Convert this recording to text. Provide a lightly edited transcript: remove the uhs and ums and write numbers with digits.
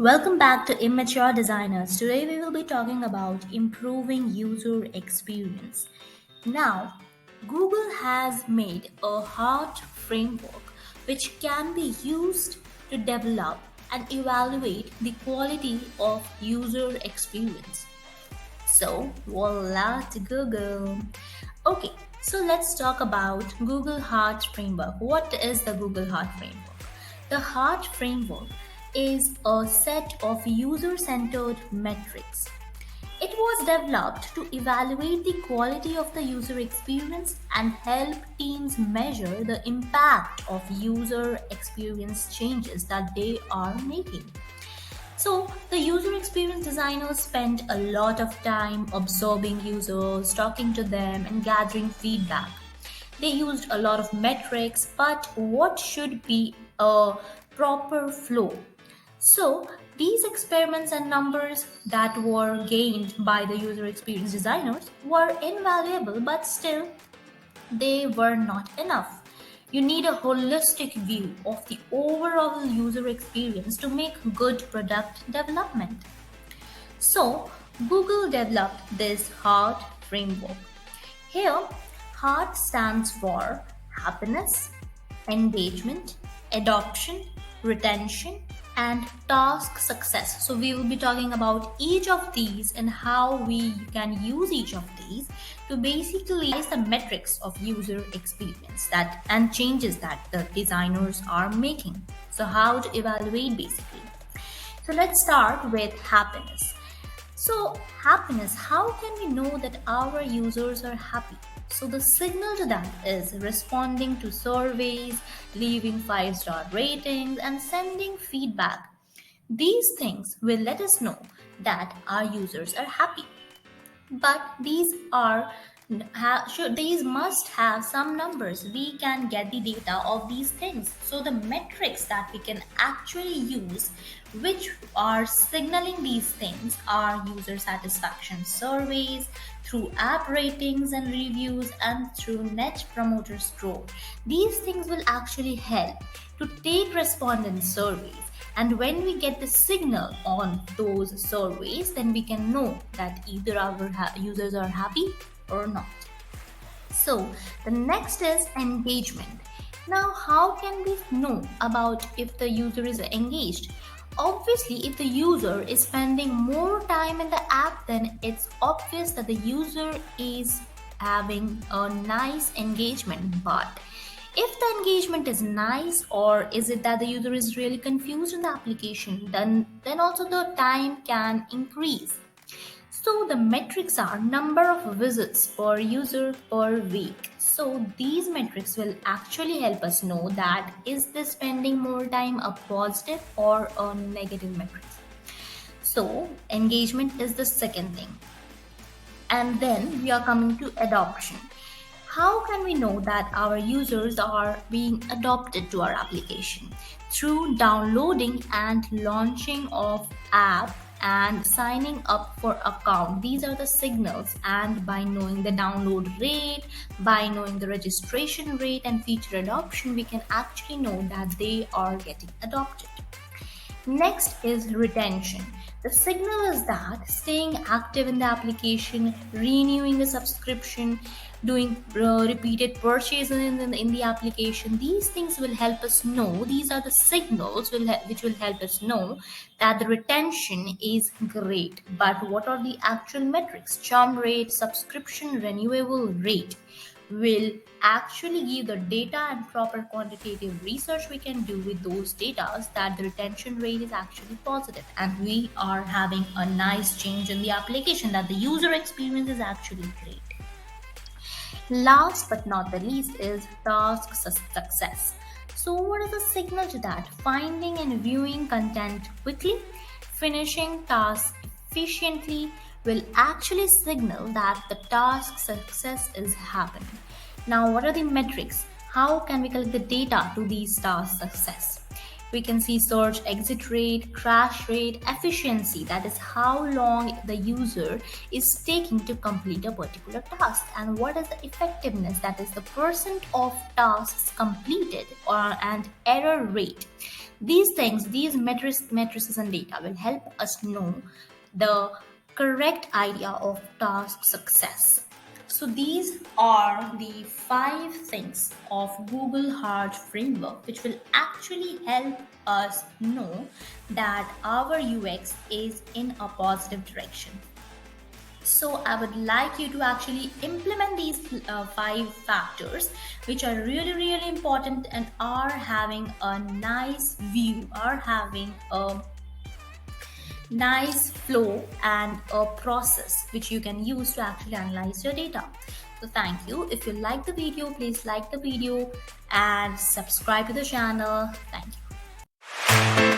Welcome back to Immature Designers. Today we will be talking about improving user experience. Now, Google has made a heart framework which can be used to develop and evaluate the quality of user experience. So, voila to Google. Okay, so let's talk about Google Heart Framework. What is the Google Heart Framework? The Heart Framework is a set of user centered metrics. It was developed to evaluate the quality of the user experience and help teams measure the impact of user experience changes that they are making. So, the user experience designers spent a lot of time observing users, talking to them, and gathering feedback. They used a lot of metrics, but what should be a proper flow? So, these experiments and numbers that were gained by the user experience designers were invaluable, but still they were not enough. You need a holistic view of the overall user experience to make good product development. So, Google developed this HEART framework. Here, HEART stands for happiness, engagement, adoption, retention, and task success. So, we will be talking about each of these and how we can use each of these to basically analyze the metrics of user experience that and changes that the designers are making. So, how to evaluate basically. So, let's start with happiness. So, happiness, how can we know that our users are happy? So, the signal to that is responding to surveys, leaving 5-star ratings, and sending feedback. These things will let us know that our users are happy. But these must have some numbers. We can get the data of these things. So the metrics that we can actually use, which are signaling these things, are user satisfaction surveys, through app ratings and reviews, and through net promoter score. These things will actually help to take respondent surveys, and when we get the signal on those surveys, then we can know that either our users are happy or not. So, the next is engagement. Now, how can we know about if the user is engaged? Obviously, if the user is spending more time in the app, then it's obvious that the user is having a nice engagement. But if the engagement is nice, or is it that the user is really confused in the application, then also the time can increase. So the metrics are number of visits per user per week. So these metrics will actually help us know that is this spending more time a positive or a negative metric. So engagement is the second thing. And then we are coming to adoption. How can we know that our users are being adopted to our application? Through downloading and launching of app and signing up for account. These are the signals, and by knowing the download rate, by knowing the registration rate and feature adoption, we can actually know that they are getting adopted. Next is retention. The signal is that staying active in the application, renewing a subscription, doing repeated purchases in the application, these things will help us know. These are the signals which will help us know that the retention is great. But what are the actual metrics? Churn rate, subscription renewable rate will actually give the data, and proper quantitative research we can do with those data that the retention rate is actually positive and we are having a nice change in the application, that the user experience is actually great. Last but not the least is task success. So what is the signal to that? Finding and viewing content quickly, finishing tasks efficiently will actually signal that the task success is happening. Now, what are the metrics? How can we collect the data to these task success? We can see search exit rate, crash rate, efficiency, that is how long the user is taking to complete a particular task, and what is the effectiveness, that is the percent of tasks completed, and error rate. These things, these matrices and data will help us know the correct idea of task success. So these are the 5 things of Google Heart Framework, which will actually help us know that our UX is in a positive direction. So I would like you to actually implement these 5 factors, which are really, really important and are having a nice view, are having a nice flow and a process which you can use to actually analyze your data. So thank you. If you like the video, please like the video and subscribe to the channel. Thank you.